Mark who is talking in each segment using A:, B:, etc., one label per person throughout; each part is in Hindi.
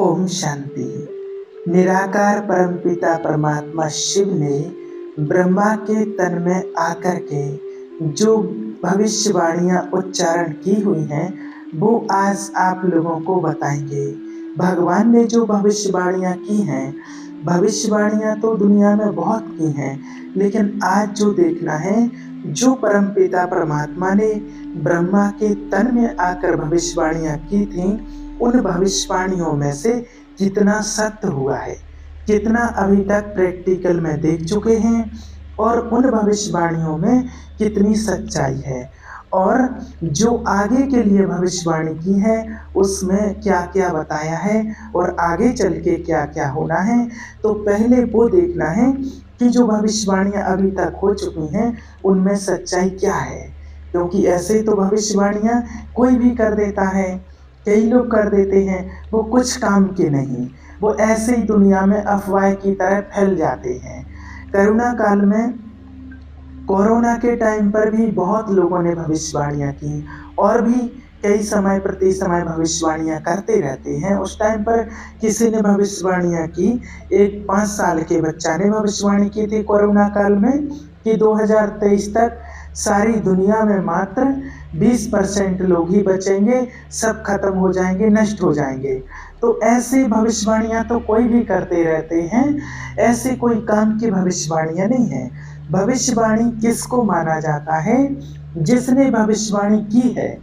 A: ओम शांति। निराकार परमपिता परमात्मा शिव ने ब्रह्मा के तन में आकर के जो भविष्यवाणियां उच्चारण की हुई हैं वो आज आप लोगों को बताएंगे। भगवान ने जो भविष्यवाणियां की हैं, भविष्यवाणियां तो दुनिया में बहुत की हैं, लेकिन आज जो देखना है, जो परमपिता परमात्मा ने ब्रह्मा के तन में आकर भविष्यवाणियां की थीं, उन भविष्यवाणियों में से कितना सत्य हुआ है, कितना अभी तक प्रैक्टिकल में देख चुके हैं और उन भविष्यवाणियों में कितनी सच्चाई है और जो आगे के लिए भविष्यवाणी की है उसमें क्या क्या बताया है और आगे चल के क्या क्या होना है। तो पहले वो देखना है कि जो भविष्यवाणियां अभी तक हो चुकी हैं उनमें सच्चाई क्या है, क्योंकि ऐसे तो भविष्यवाणियां कोई भी कर देता है, कई लोग कर देते हैं, वो कुछ काम के नहीं, वो ऐसे ही दुनिया में अफवाह की तरह फैल जाते हैं। कोरोना के टाइम पर भी बहुत लोगों ने भविष्यवाणियां की और भी कई समय प्रति समय भविष्यवाणियां करते रहते हैं। उस टाइम पर किसी ने भविष्यवाणियां की, एक 5 साल के बच्चा ने भविष्यवाणी की थी कोरोना काल में कि 2023 तक सारी दुनिया में मात्र 20% लोग ही बचेंगे, सब खत्म हो जाएंगे, नष्ट हो जाएंगे। तो ऐसे भविष्यवाणियां तो कोई भी करते रहते हैं, ऐसे कोई काम की भविष्यवाणियां नहीं है। भविष्यवाणी किसको माना जाता है? जिसने भविष्यवाणी की है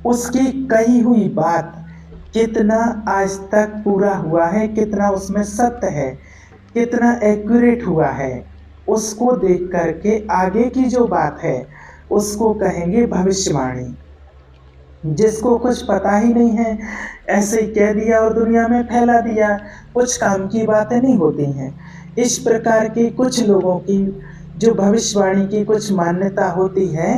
A: उसकी कही हुई बात कितना आज तक पूरा हुआ है, कितना उसमें सत्य है, कितना एक्यूरेट हुआ है, उसको देख करके आगे की जो बात है उसको कहेंगे भविष्यवाणी। जिसको कुछ पता ही नहीं है, ऐसे ही कह दिया और दुनिया में फैला दिया, कुछ काम की बातें नहीं होती हैं। इस प्रकार के कुछ लोगों की जो भविष्यवाणी की कुछ मान्यता होती है,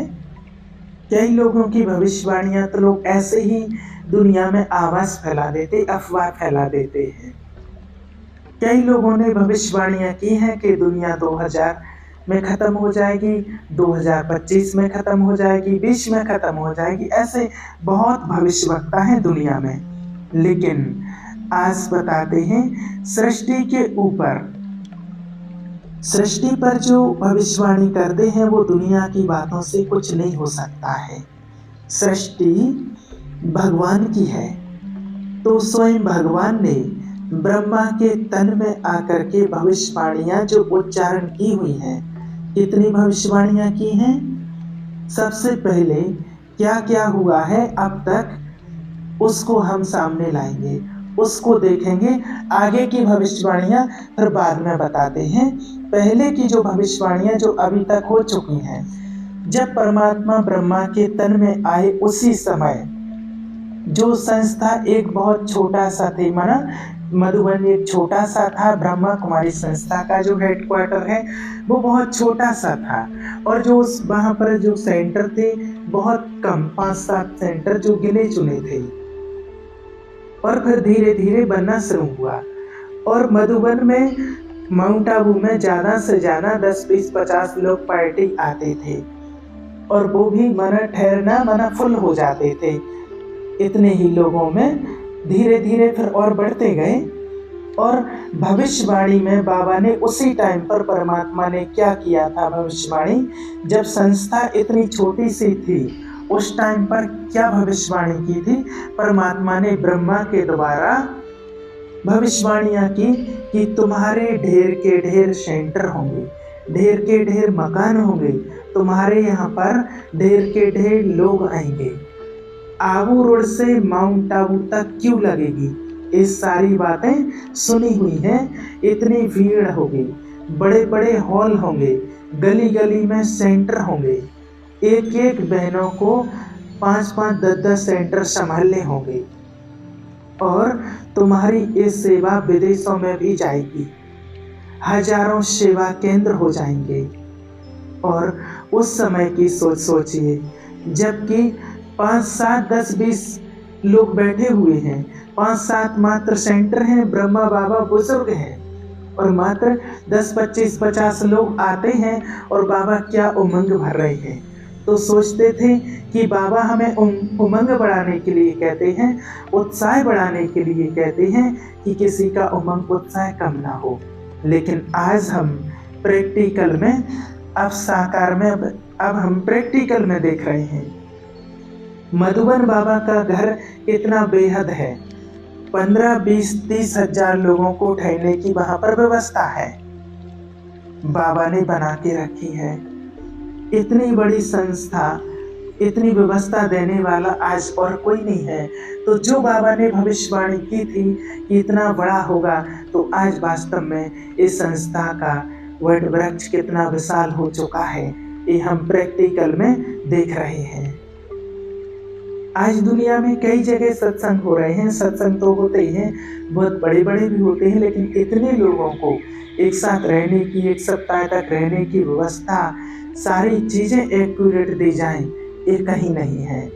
A: कई लोगों की भविष्यवाणियां तो लोग ऐसे ही दुनिया में आवाज फैला देते, अफवाह फैला देते हैं। कई लोगों ने भविष्यवाणियां की हैं कि दुनिया 2000 में खत्म हो जाएगी, 2025 में खत्म हो जाएगी, 20 में खत्म हो जाएगी, ऐसे बहुत भविष्यवक्ता हैं दुनिया में। लेकिन आज बताते हैं सृष्टि पर जो भविष्यवाणी करते हैं वो दुनिया की बातों से कुछ नहीं हो सकता है। सृष्टि भगवान की है, तो स्वयं भगवान ने ब्रह्मा के तन में आकर के भविष्यवाणियां जो उच्चारण की हुई हैं, कितनी भविष्यवाणियां की हैं, सबसे पहले क्या क्या हुआ है अब तक उसको हम सामने लाएंगे, उसको देखेंगे। आगे की भविष्यवाणियां फिर बाद में बताते हैं। पहले की जो भविष्यवाणियां जो अभी तक हो चुकी हैं, जब परमात्मा ब्रह्मा के तन में आए उसी समय जो संस्था एक बहुत छोटा सा थे, माना मधुबन एक छोटा सा था, ब्रह्मा कुमारी संस्था का जो हेडक्वार्टर है वो बहुत छोटा सा था और जो वहाँ पर जो सेंटर थे बहुत कम, 5-7 सेंटर जो गिने चुने थे और फिर धीरे धीरे बनना शुरू हुआ। और मधुबन में, माउंट आबू में ज़्यादा से ज़्यादा 10-20-50 लोग पार्टी आते थे और वो भी मना फुल हो जाते थे। इतने ही लोगों में धीरे धीरे फिर और बढ़ते गए। और भविष्यवाणी में बाबा ने उसी टाइम पर परमात्मा ने क्या किया था भविष्यवाणी, जब संस्था इतनी छोटी सी थी उस टाइम पर क्या भविष्यवाणी की थी परमात्मा ने ब्रह्मा के द्वारा भविष्यवाणियां की कि तुम्हारे ढेर के ढेर सेंटर होंगे, ढेर के ढेर मकान होंगे, तुम्हारे यहाँ पर ढेर के ढेर लोग आएंगे, आबू रोड से माउंट आबू तक क्यों लगेगी, ये सारी बातें सुनी हुई हैं। इतनी भीड़ होगी, बड़े बड़े हॉल होंगे, गली गली में सेंटर होंगे, एक एक बहनों को 5-5, 10-10 सेंटर संभालने होंगे और तुम्हारी ये सेवा विदेशों में भी जाएगी, हजारों सेवा केंद्र हो जाएंगे। और उस समय की सोचिए, जबकि 5-7, 10-20 लोग बैठे हुए हैं, 5-7 मात्र सेंटर हैं, ब्रह्मा बाबा बुजुर्ग हैं और मात्र 10-25-50 लोग आते हैं और बाबा क्या उमंग भर रहे हैं। तो सोचते थे कि बाबा हमें उमंग बढ़ाने के लिए कहते हैं, उत्साह बढ़ाने के लिए कहते हैं कि किसी का उमंग उत्साह कम ना हो। लेकिन आज हम प्रैक्टिकल में, अब साकार में, अब हम प्रैक्टिकल में देख रहे हैं मधुबन बाबा का घर कितना बेहद है। 15, 20, 30 हजार लोगों को ठहरने की वहां पर व्यवस्था है, बाबा ने बना के रखी है। इतनी बड़ी संस्था, इतनी व्यवस्था देने वाला आज और कोई नहीं है। तो जो बाबा ने भविष्यवाणी की थी कि इतना बड़ा होगा, तो आज वास्तव में इस संस्था का वट वृक्ष कितना विशाल हो चुका है, ये हम प्रैक्टिकल में देख रहे हैं। आज दुनिया में कई जगह सत्संग हो रहे हैं, सत्संग तो होते ही हैं, बहुत बड़े बड़े भी होते हैं, लेकिन इतने लोगों को एक साथ रहने की, एक सप्ताह तक रहने की व्यवस्था, सारी चीजें एक्यूरेट दी जाएं, ये कहीं नहीं है।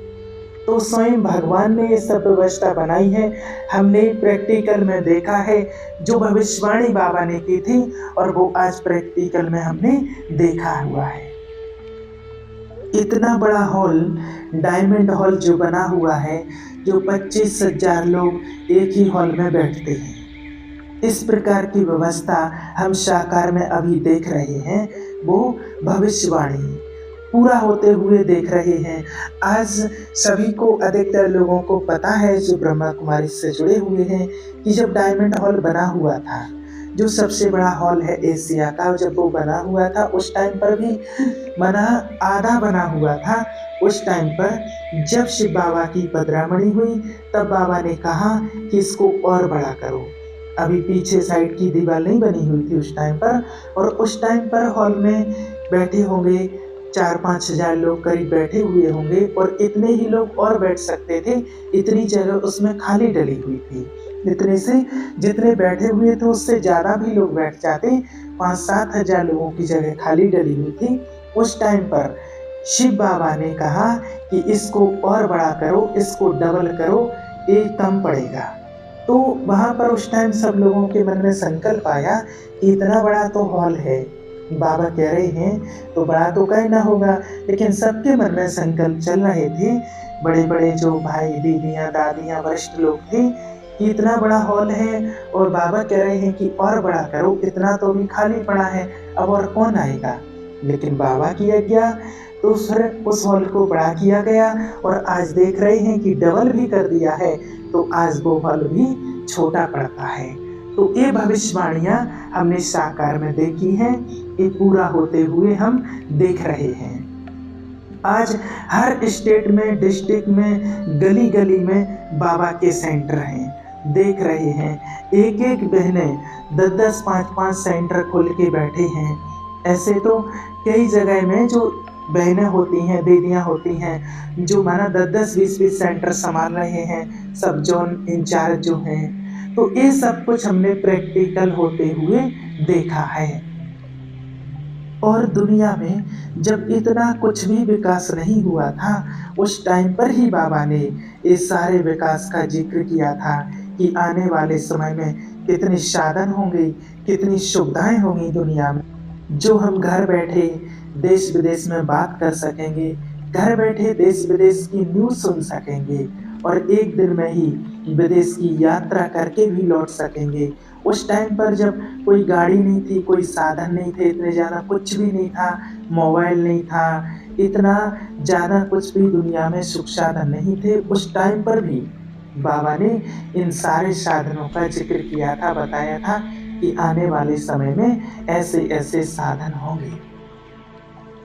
A: तो स्वयं भगवान ने ये सब व्यवस्था बनाई है, हमने प्रैक्टिकल में देखा है। जो भविष्यवाणी बाबा ने की थी और वो आज प्रैक्टिकल में हमने देखा हुआ है। इतना बड़ा हॉल, डायमंड हॉल जो बना हुआ है, जो 25 हजार लोग एक ही हॉल में बैठते हैं, इस प्रकार की व्यवस्था हम साकार में अभी देख रहे हैं। वो भविष्यवाणी पूरा होते हुए देख रहे हैं। आज सभी को, अधिकतर लोगों को पता है जो ब्रह्मा कुमारी से जुड़े हुए हैं, कि जब डायमंड हॉल बना हुआ था, जो सबसे बड़ा हॉल है एशिया का, जब वो बना हुआ था उस टाइम पर भी बना, आधा बना हुआ था। उस टाइम पर जब शिव बाबा की पधरामणी हुई, तब बाबा ने कहा कि इसको और बड़ा करो। अभी पीछे साइड की दीवार नहीं बनी हुई थी उस टाइम पर, और उस टाइम पर हॉल में बैठे होंगे 4-5 हजार लोग करीब बैठे हुए होंगे, और इतने ही लोग और बैठ सकते थे, इतनी जगह उसमें खाली डली हुई थी। इतने से जितने बैठे हुए थे उससे ज़्यादा भी लोग बैठ जाते, 5-7 हजार लोगों की जगह खाली डली हुई थी। उस टाइम पर शिव बाबा ने कहा कि इसको और बड़ा करो, इसको डबल करो, ये कम पड़ेगा। तो वहाँ पर उस टाइम सब लोगों के मन में संकल्प आया कि इतना बड़ा तो हॉल है, बाबा कह रहे हैं तो बड़ा तो कहीं ना होगा। लेकिन सबके मन में संकल्प चल रहे थे, बड़े बड़े जो भाई, दीदियाँ, दादियाँ, वरिष्ठ लोग थे, कि इतना बड़ा हॉल है और बाबा कह रहे हैं कि और बड़ा करो, इतना तो भी खाली पड़ा है, अब और कौन आएगा। लेकिन बाबा की आज्ञा, तो फिर उस हॉल को बड़ा किया गया, और आज देख रहे हैं कि डबल भी कर दिया है, तो आज वो हॉल भी छोटा पड़ता है। तो ये भविष्यवाणियाँ हमने साकार में देखी हैं, ये पूरा होते हुए हम देख रहे हैं। आज हर स्टेट में, डिस्ट्रिक्ट में, गली गली में बाबा के सेंटर हैं, देख रहे हैं। एक एक बहनें 10-10, 5-5 सेंटर खोल के बैठे हैं। ऐसे तो कई जगह में जो बहनें होती हैं, दीदियाँ होती हैं, जो माना 10-10, 20-20 सेंटर संभाल रहे हैं, सब जोन इंचार्ज जो हैं। तो ये सब कुछ हमने प्रैक्टिकल होते हुए देखा है। और दुनिया में जब इतना कुछ भी विकास नहीं हुआ था, उस टाइम पर ही बाबा ने इस सारे विकास का जिक्र किया था कि आने वाले समय में कितने साधन होंगे, कितनी सुविधाएं होंगी दुनिया में, जो हम घर बैठे देश विदेश में बात कर सकेंगे, घर बैठे देश विदेश की न्यूज़ सुन सकेंगे, और एक दिन में ही विदेश की यात्रा करके भी लौट सकेंगे। उस टाइम पर जब कोई गाड़ी नहीं थी, कोई साधन नहीं थे, इतने ज़्यादा कुछ भी नहीं था, मोबाइल नहीं था, इतना ज़्यादा कुछ भी दुनिया में सुख साधन नहीं थे। उस टाइम पर भी बाबा ने इन सारे साधनों का जिक्र किया था, बताया था कि आने वाले समय में ऐसे ऐसे साधन होंगे।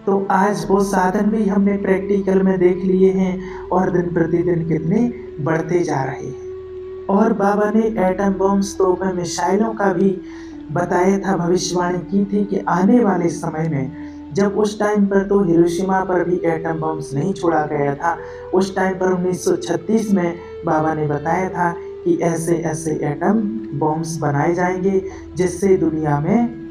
A: तो आज वो साधन भी हमने प्रैक्टिकल में देख लिए हैं, और दिन प्रतिदिन कितने बढ़ते जा रहे हैं। और बाबा ने एटम बॉम्ब्स, तोपों, मिसाइलों का भी बताया था, भविष्यवाणी की थी कि आने वाले समय में, जब उस टाइम पर तो हिरोशिमा पर भी एटम बॉम्ब्स नहीं छोड़ा गया था, उस टाइम पर 1936 में बाबा ने बताया था कि ऐसे ऐसे एटम बॉम्ब्स बनाए जाएंगे जिससे दुनिया में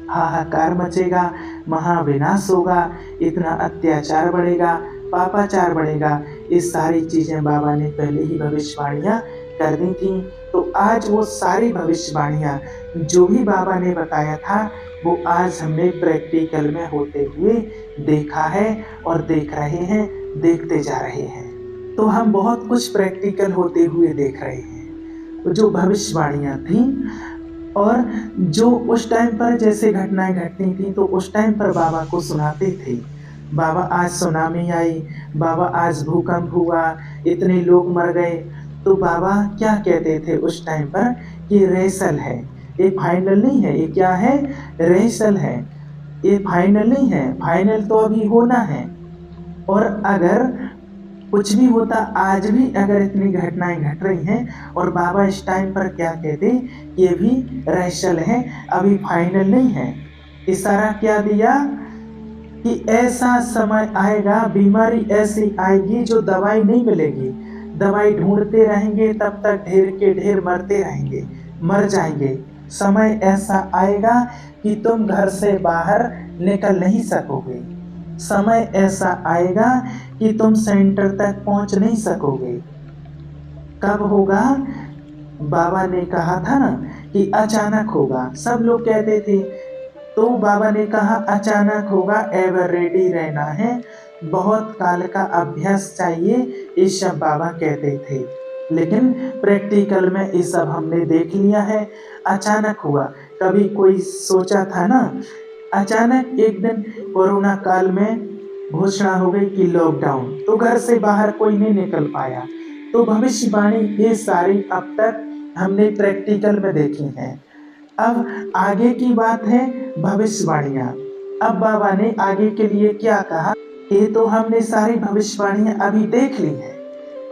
A: हाहाकार मचेगा, महाविनाश होगा, इतना अत्याचार बढ़ेगा, पापाचार बढ़ेगा। ये सारी चीज़ें बाबा ने पहले ही भविष्यवाणियाँ कर दी थी। तो आज वो सारी भविष्यवाणियाँ जो भी बाबा ने बताया था वो आज हमने प्रैक्टिकल में होते हुए देखा है और देख रहे हैं, देखते जा रहे हैं। तो हम बहुत कुछ प्रैक्टिकल होते हुए देख रहे हैं। जो भविष्यवाणियाँ थीं और जो उस टाइम पर जैसे घटनाएँ घटती थीं तो उस टाइम पर बाबा को सुनाते थे। बाबा आज सुनामी आई, बाबा आज भूकंप हुआ, इतने लोग मर गए। तो बाबा क्या कहते थे उस टाइम पर कि रिहर्सल है, ये फाइनल नहीं है। ये क्या है? रिहर्सल है। ये फाइनल नहीं है, फाइनल तो अभी होना है। और अगर कुछ भी होता, आज भी अगर इतनी घटनाएं घट रही हैं और बाबा इस टाइम पर क्या कहते, ये भी रिहर्सल है, अभी फाइनल नहीं है। इशारा क्या दिया कि ऐसा समय आएगा, बीमारी ऐसी आएगी जो दवाई नहीं मिलेगी। दवाई ढूंढते रहेंगे तब तक ढेर के ढेर मरते रहेंगे, मर जाएंगे। समय ऐसा आएगा कि तुम घर से बाहर निकल नहीं सकोगे। समय ऐसा आएगा कि तुम सेंटर तक पहुंच नहीं सकोगे। कब होगा? बाबा ने कहा था ना कि अचानक होगा। सब लोग कहते थे, तो बाबा ने कहा अचानक होगा, एवर रेडी रहना है, बहुत काल का अभ्यास चाहिए, ये सब बाबा कहते थे। लेकिन प्रैक्टिकल में ये सब हमने देख लिया है। अचानक हुआ। कभी कोई सोचा था ना? अचानक एक दिन कोरोना काल में घोषणा हो गई कि लॉकडाउन, तो घर से बाहर कोई नहीं निकल पाया। तो भविष्यवाणी ये सारी अब तक हमने प्रैक्टिकल में देखी हैं। अब आगे की बात है भविष्यवाणियाँ। अब बाबा ने आगे के लिए क्या कहा, ये तो हमने सारी भविष्यवाणियाँ अभी देख ली हैं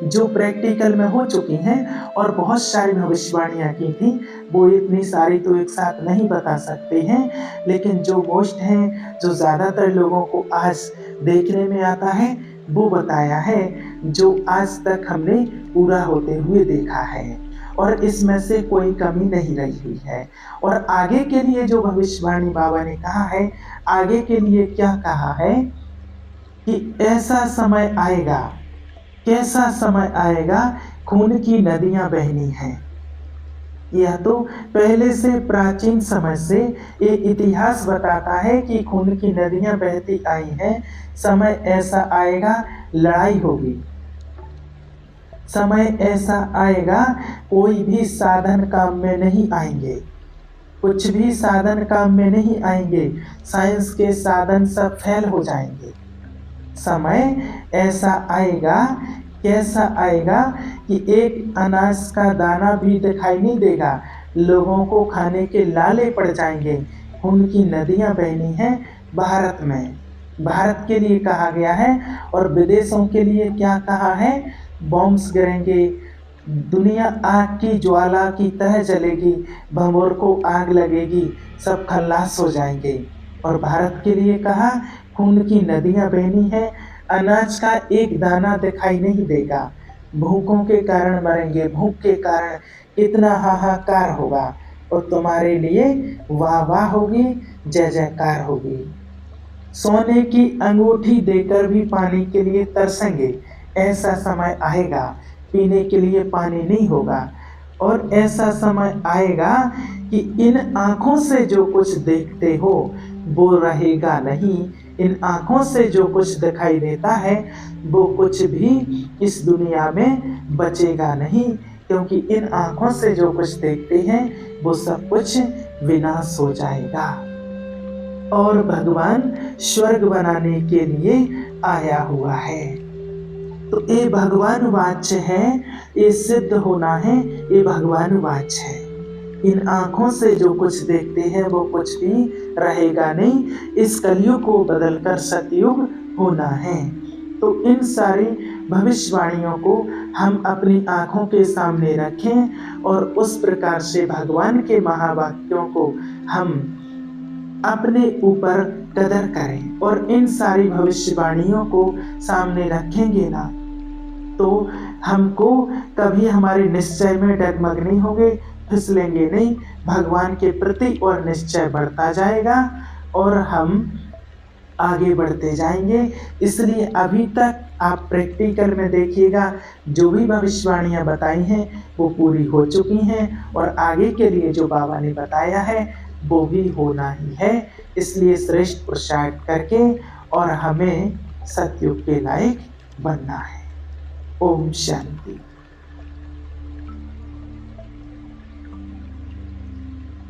A: जो प्रैक्टिकल में हो चुकी हैं। और बहुत सारी भविष्यवाणियाँ की थी, वो इतनी सारी तो एक साथ नहीं बता सकते हैं, लेकिन जो मोस्ट हैं, जो ज़्यादातर लोगों को आज देखने में आता है, वो बताया है, जो आज तक हमने पूरा होते हुए देखा है। और इसमें से कोई कमी नहीं रही हुई है। और आगे के लिए जो भविष्यवाणी बाबा ने कहा है, आगे के लिए क्या कहा है कि ऐसा समय आएगा, कैसा समय आएगा, खून की नदियां बहनी हैं। यह तो पहले से प्राचीन समय से ये इतिहास बताता है कि खून की नदियां बहती आई हैं। समय ऐसा आएगा, लड़ाई होगी। समय ऐसा आएगा, कोई भी साधन काम में नहीं आएंगे, कुछ भी साधन काम में नहीं आएंगे। साइंस के साधन सब फेल हो जाएंगे। समय ऐसा आएगा, कैसा आएगा कि एक अनाज का दाना भी दिखाई नहीं देगा, लोगों को खाने के लाले पड़ जाएंगे। खून की नदियां बहनी हैं भारत में। भारत के लिए कहा गया है। और विदेशों के लिए क्या कहा है? बॉम्ब्स गिरेंगे, दुनिया आग की ज्वाला की तरह जलेगी, भंगोर को आग लगेगी, सब खल्लास हो जाएंगे। और भारत के लिए कहा, खून की नदियां बहनी हैं, अनाज का एक दाना दिखाई नहीं देगा, भूखों के कारण मरेंगे, भूख के कारण इतना हाहाकार होगा, और तुम्हारे लिए वाह वाह होगी, जय जयकार होगी। सोने की अंगूठी देकर भी पानी के लिए तरसेंगे। ऐसा समय आएगा, पीने के लिए पानी नहीं होगा। और ऐसा समय आएगा कि इन आँखों से जो कुछ देखते हो वो रहेगा नहीं। इन आँखों से जो कुछ दिखाई देता है वो कुछ भी इस दुनिया में बचेगा नहीं, क्योंकि इन आँखों से जो कुछ देखते हैं वो सब कुछ विनाश हो जाएगा। और भगवान स्वर्ग बनाने के लिए आया हुआ है। तो ये भगवान वाच्य है, ये सिद्ध होना है, ये भगवान वाच्य है। इन आँखों से जो कुछ देखते हैं वो कुछ भी रहेगा नहीं। इस कलयुग को बदलकर सतयुग होना है। तो इन सारी भविष्यवाणियों को हम अपनी आँखों के सामने रखें और उस प्रकार से भगवान के महावाक्यों को हम अपने ऊपर कदर करें। और इन सारी भविष्यवाणियों को सामने रखेंगे ना, तो हमको कभी हमारे निश्चय में डगमग नहीं होंगे, फिसलेंगे नहीं। भगवान के प्रति और निश्चय बढ़ता जाएगा और हम आगे बढ़ते जाएंगे। इसलिए अभी तक आप प्रैक्टिकल में देखिएगा, जो भी भविष्यवाणियाँ बताई हैं वो पूरी हो चुकी हैं। और आगे के लिए जो बाबा ने बताया है वो भी होना ही है। इसलिए श्रेष्ठ पुरुषार्थ करके और हमें सतयुग के लायक बनना है। ओम शांति।